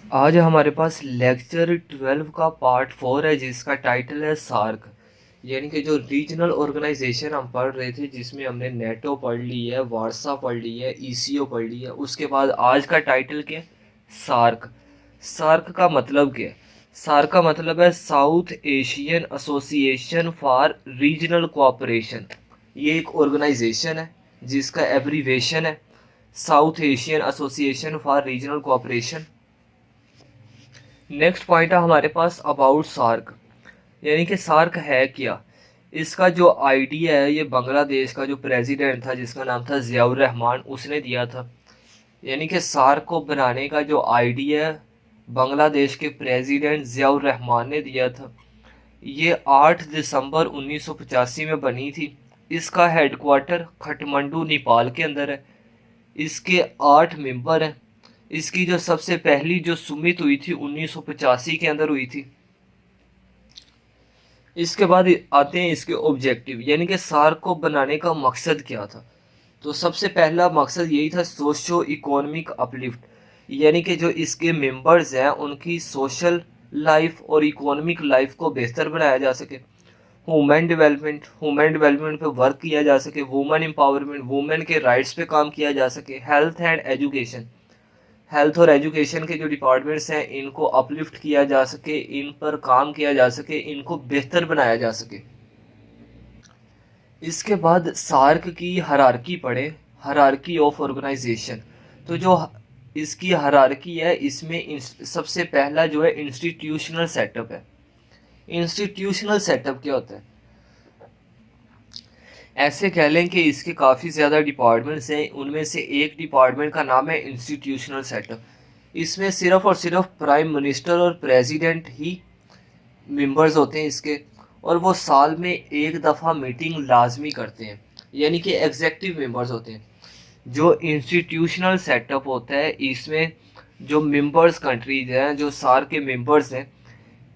आज हमारे पास लेक्चर 12 का पार्ट 4 है जिसका टाइटल है सार्क। यानी कि जो रीजनल ऑर्गेनाइजेशन हम पढ़ रहे थे जिसमें हमने नेटो पढ़ ली है, वार्सा पढ़ ली है, ईसीओ पढ़ ली है। उसके बाद आज का टाइटल क्या है? सार्क। सार्क का मतलब क्या है? सार्क का मतलब है south Asian association for regional cooperation. ये एक ऑर्गेनाइजेशन है जिसका एब्रीवेशन है south Asian association for regional cooperation. Next point है हमारे पास अबाउट सार्क। यानी कि सार्क है क्या। इसका जो आइडिया है ये बांग्लादेश का जो प्रेसिडेंट था जिसका नाम था ज़ियाउर रहमान उसने दिया था। यानी कि सार्क को बनाने का जो आइडिया है बांग्लादेश के प्रेसिडेंट ज़ियाउर रहमान ने दिया था। ये 8 दिसंबर 1985 में बनी थी। इसका हेडक्वार्टर खटमंडू नेपाल के अंदर है। इसके 8 मेंबर हैं। इसकी जो सबसे पहली जो सुमित हुई थी 1985 के अंदर हुई थी। इसके बाद आते हैं इसके ऑब्जेक्टिव, यानी कि सार्क को बनाने का मकसद क्या था। तो सबसे पहला मकसद यही था सोशो इकोनॉमिक अपलिफ्ट, यानी कि जो इसके मेंबर्स हैं उनकी सोशल लाइफ और इकोनॉमिक लाइफ को बेहतर बनाया जा सके। ह्यूमन डेवलपमेंट पे वर्क किया जा सके। वुमेन एम्पावरमेंट, वुमेन के राइट्स पे काम किया जा सके। हेल्थ एंड एजुकेशन, हेल्थ और एजुकेशन के जो डिपार्टमेंट्स हैं इनको अपलिफ्ट किया जा सके, इन पर काम किया जा सके, इनको बेहतर बनाया जा सके। इसके बाद सार्क की हरारकी पढ़े, हरारकी ऑफ ऑर्गेनाइजेशन। तो जो इसकी हरारकी है इसमें सबसे पहला जो है इंस्टीट्यूशनल सेटअप है। इंस्टीट्यूशनल सेटअप क्या होता है? ऐसे कह लें कि इसके काफ़ी ज़्यादा डिपार्टमेंट्स हैं, उनमें से एक डिपार्टमेंट का नाम है इंस्टीट्यूशनल सेटअप। इसमें सिर्फ और सिर्फ प्राइम मिनिस्टर और प्रेसिडेंट ही मेंबर्स होते हैं इसके, और वो साल में एक दफ़ा मीटिंग लाजमी करते हैं, यानी कि एग्जेक्टिव मेंबर्स होते हैं। जो इंस्टीट्यूशनल सेटअप होता है इसमें जो मेंबर्स कंट्रीज हैं, जो सार के मेंबर्स हैं,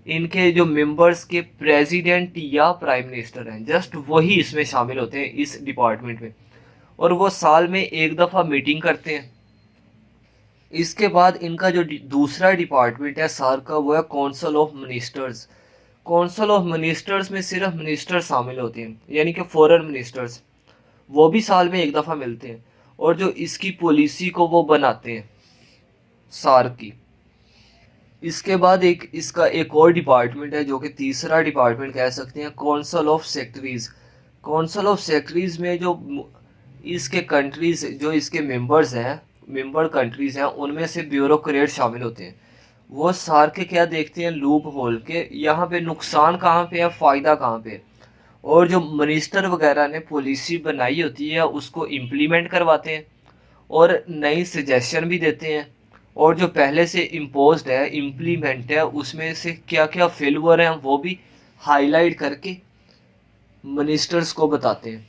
इनके जो मेंबर्स के प्रेसिडेंट या प्राइम मिनिस्टर हैं जस्ट वही इसमें शामिल होते हैं इस डिपार्टमेंट में, और वो साल में एक दफ़ा मीटिंग करते हैं। इसके बाद इनका जो दूसरा डिपार्टमेंट है सार का वो है council of ministers. Council of ministers में सिर्फ मिनिस्टर शामिल होते हैं, यानी कि फॉरेन मिनिस्टर्स, वो भी साल में एक दफ़ा मिलते हैं, और जो इसकी पॉलिसी को वो बनाते हैं सार्क की। इसके बाद एक इसका एक और डिपार्टमेंट है जो कि तीसरा डिपार्टमेंट कह सकते हैं, council of secretaries. Council of secretaries में जो इसके कंट्रीज, जो इसके मेंबर्स हैं, मेंबर कंट्रीज हैं, उनमें से ब्यूरोक्रेट शामिल होते हैं। वो सार्क के क्या देखते हैं, लूप होल के, यहाँ पे नुकसान कहाँ पे है, फ़ायदा कहाँ पे है, और जो मिनिस्टर वगैरह ने पॉलिसी बनाई होती है उसको इम्प्लीमेंट करवाते हैं और नई सजेशन भी देते हैं। और जो पहले से इम्पोज्ड है, इम्प्लीमेंट है, उसमें से क्या क्या फेलवर हैं वो भी हाईलाइट करके मिनिस्टर्स को बताते हैं।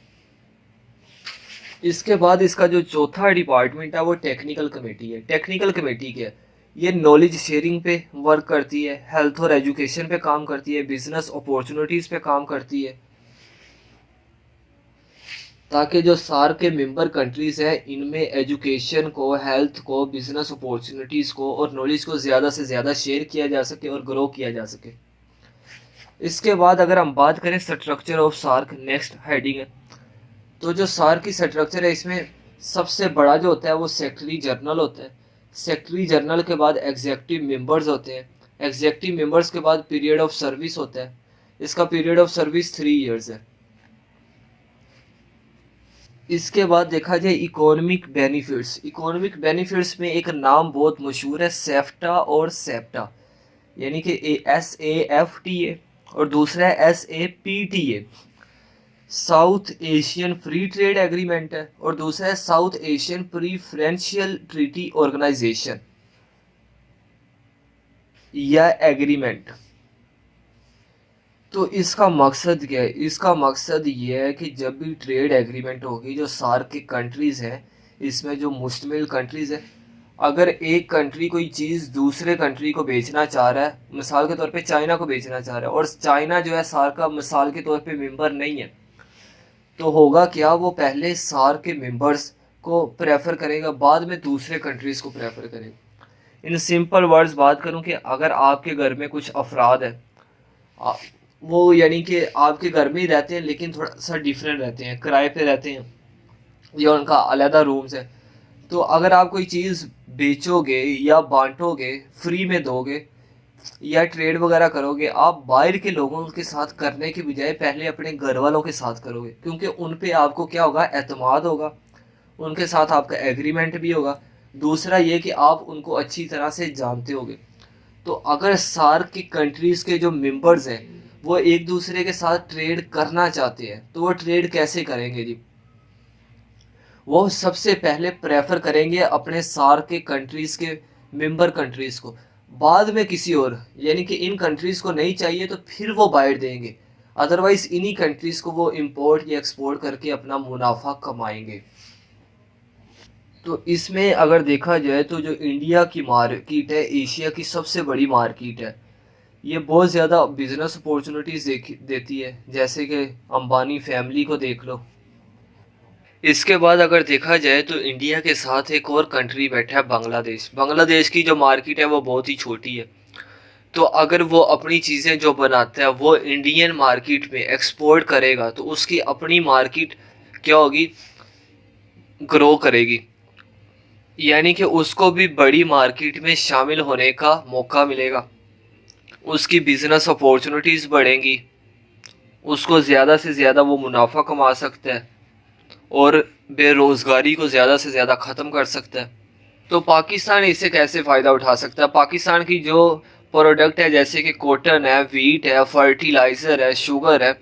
इसके बाद इसका जो चौथा डिपार्टमेंट है वो टेक्निकल कमेटी है। टेक्निकल कमेटी क्या है? ये नॉलेज शेयरिंग पे वर्क करती है, हेल्थ और एजुकेशन पे काम करती है, बिजनेस अपॉर्चुनिटीज़ पे काम करती है, ताकि जो सार्क के मेंबर कंट्रीज हैं इनमें एजुकेशन को, हेल्थ को, बिजनेस अपॉर्चुनिटीज़ को और नॉलेज को ज़्यादा से ज़्यादा शेयर किया जा सके और ग्रो किया जा सके। इसके बाद अगर हम बात करें structure of SAARC, next heading है। तो जो सार्क की स्ट्रक्चर है इसमें सबसे बड़ा जो होता है वो सेक्रेटरी जनरल होता है। सेक्रेटरी जनरल के बाद एग्जेक्टिव मेंबर्स होते हैं। एग्जेक्टिव मेंबर्स के बाद पीरियड ऑफ सर्विस होता है। इसका पीरियड ऑफ सर्विस 3 ईयर्स है। इसके बाद देखा जाए इकोनॉमिक बेनिफिट्स। इकोनॉमिक बेनिफिट्स में एक नाम बहुत मशहूर है, सेफ्टा और सेप्टा, यानी कि SAFTA, और दूसरा है SAPTA, south Asian free trade agreement है, और दूसरा है साउथ एशियन प्रीफरेंशियल ट्रीटी ऑर्गेनाइजेशन या एग्रीमेंट। तो इसका मकसद क्या है? इसका मकसद ये है कि जब भी ट्रेड एग्रीमेंट होगी, जो सार्क की कंट्रीज़ हैं इसमें जो मुश्तमिल कंट्रीज़ है, अगर एक कंट्री कोई चीज़ दूसरे कंट्री को बेचना चाह रहा है, मिसाल के तौर पे चाइना को बेचना चाह रहा है, और चाइना जो है सार्क का मिसाल के तौर पे मेंबर नहीं है, तो होगा क्या, वो पहले सार्क के मेंबर्स को प्रेफर करेगा, बाद में दूसरे कंट्रीज़ को प्रेफर करेगा। इन सिंपल वर्ड्स बात करूं कि अगर आपके घर में कुछ अफराद है, आ- वो यानी कि आपके घर में ही रहते हैं लेकिन थोड़ा सा डिफरेंट रहते हैं, किराए पे रहते हैं या उनका अलहदा रूम्स है, तो अगर आप कोई चीज़ बेचोगे या बांटोगे, फ्री में दोगे या ट्रेड वगैरह करोगे, आप बाहर के लोगों के साथ करने के बजाय पहले अपने घर वालों के साथ करोगे, क्योंकि उन पे आपको क्या होगा, एतमाद होगा, उनके साथ आपका एग्रीमेंट भी होगा। दूसरा ये कि आप उनको अच्छी तरह से जानते होगे। तो अगर सार्क की कंट्रीज़ के जो मेंबर्स हैं वो एक दूसरे के साथ ट्रेड करना चाहते हैं, तो वो ट्रेड कैसे करेंगे जी? वो सबसे पहले प्रेफर करेंगे अपने सार्क के कंट्रीज़ के मेंबर कंट्रीज़ को, बाद में किसी और, यानी कि इन कंट्रीज़ को नहीं चाहिए तो फिर वो बाइट देंगे, अदरवाइज इन्हीं कंट्रीज़ को वो इंपोर्ट या एक्सपोर्ट करके अपना मुनाफा कमाएंगे। तो इसमें अगर देखा जाए तो जो इंडिया की मार्केट है, एशिया की सबसे बड़ी मार्केट है, ये बहुत ज़्यादा बिजनेस अपॉर्चुनिटीज़ देती है, जैसे कि अंबानी फैमिली को देख लो। इसके बाद अगर देखा जाए तो इंडिया के साथ एक और कंट्री बैठा है, बांग्लादेश। बांग्लादेश की जो मार्केट है वो बहुत ही छोटी है, तो अगर वो अपनी चीज़ें जो बनाता है वो इंडियन मार्केट में एक्सपोर्ट करेगा तो उसकी अपनी मार्केट क्या होगी, ग्रो करेगी, यानी कि उसको भी बड़ी मार्केट में शामिल होने का मौका मिलेगा, उसकी बिजनेस अपॉर्चुनिटीज़ बढ़ेंगी, उसको ज़्यादा से ज़्यादा वो मुनाफा कमा सकता है और बेरोज़गारी को ज़्यादा से ज़्यादा ख़त्म कर सकता है। तो पाकिस्तान इससे कैसे फ़ायदा उठा सकता है? पाकिस्तान की जो प्रोडक्ट है, जैसे कि कॉटन है, वीट है, फर्टिलाइज़र है, शुगर है,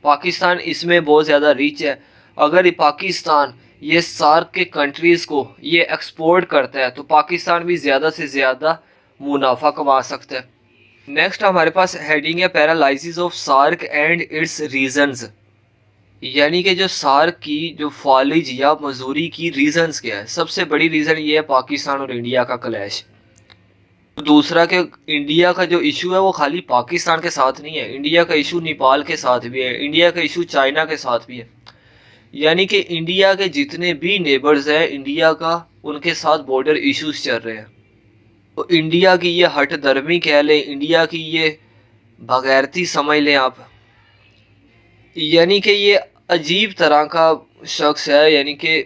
पाकिस्तान इसमें बहुत ज़्यादा रिच है। अगर ये पाकिस्तान ये सार्क के कंट्रीज़ को ये एक्सपोर्ट करता है तो पाकिस्तान भी ज़्यादा से ज़्यादा मुनाफा कमा सकता है। नेक्स्ट हमारे पास हेडिंग है paralysis of SAARC and its reasons, यानी कि जो सार्क की जो फॉलिज या मजूरी की रीजंस क्या है। सबसे बड़ी रीज़न ये है पाकिस्तान और इंडिया का क्लैश। दूसरा कि इंडिया का जो इशू है वो खाली पाकिस्तान के साथ नहीं है, इंडिया का इशू नेपाल के साथ भी है, इंडिया का इशू चाइना के साथ भी है, यानी कि इंडिया के जितने भी नेबर्स हैं इंडिया का, उनके साथ बॉर्डर इश्यूज चल रहे हैं। तो इंडिया की ये हट दर्मी कह लें, इंडिया की ये बगैरती समझ लें आप, यानी कि ये अजीब तरह का शख्स है, यानी कि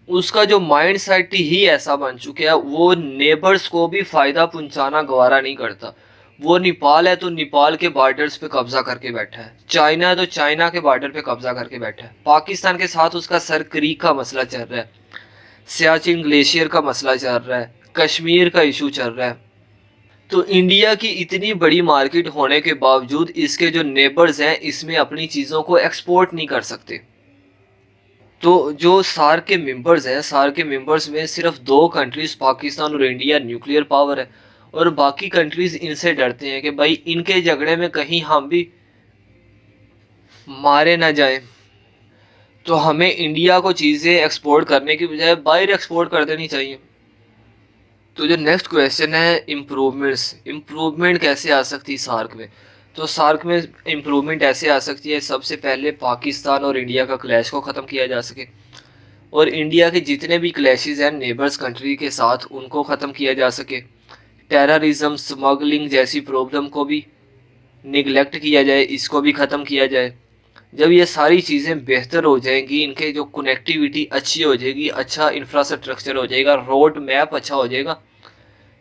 उसका जो माइंड सेट ही ऐसा बन चुका है, वो नेबर्स को भी फ़ायदा पहुंचाना गवारा नहीं करता। वो नेपाल है तो नेपाल के बॉर्डर्स पे कब्जा करके बैठा है, चाइना है तो चाइना के बॉर्डर पे कब्जा करके बैठा है, पाकिस्तान के साथ उसका सर क्रीक का मसला चल रहा है, सियाचिन ग्लेशियर का मसला चल रहा है, कश्मीर का इशू चल रहा है। तो इंडिया की इतनी बड़ी मार्केट होने के बावजूद इसके जो नेबर्स हैं इसमें अपनी चीज़ों को एक्सपोर्ट नहीं कर सकते। तो जो सार्क के मेंबर्स हैं, सार्क के मेंबर्स में सिर्फ दो कंट्रीज पाकिस्तान और इंडिया न्यूक्लियर पावर है, और बाकी कंट्रीज इनसे डरते हैं कि भाई इनके झगड़े में कहीं हम भी मारे ना जाएं, तो हमें इंडिया को चीज़ें एक्सपोर्ट करने की बजाय बाहर एक्सपोर्ट कर देनी चाहिए। तो जो नेक्स्ट क्वेश्चन है इम्प्रूवमेंट कैसे आ सकती है सार्क में? तो सार्क में इम्प्रूवमेंट ऐसे आ सकती है, सबसे पहले पाकिस्तान और इंडिया का क्लैश को ख़त्म किया जा सके, और इंडिया के जितने भी क्लैशेस हैं नेबर्स कंट्री के साथ उनको ख़त्म किया जा सके, टेररिज्म स्मगलिंग जैसी प्रॉब्लम को भी निगलेक्ट किया जाए, इसको भी ख़त्म किया जाए। जब ये सारी चीज़ें बेहतर हो जाएंगी, इनके जो कनेक्टिविटी अच्छी हो जाएगी, अच्छा इंफ्रास्ट्रक्चर हो जाएगा, रोड मैप अच्छा हो जाएगा,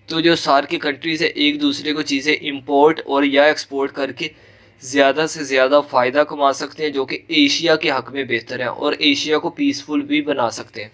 तो जो सार्क की कंट्रीज है एक दूसरे को चीज़ें इंपोर्ट और या एक्सपोर्ट करके ज़्यादा से ज़्यादा फ़ायदा कमा सकते हैं, जो कि एशिया के हक़ में बेहतर है और एशिया को पीसफुल भी बना सकते हैं।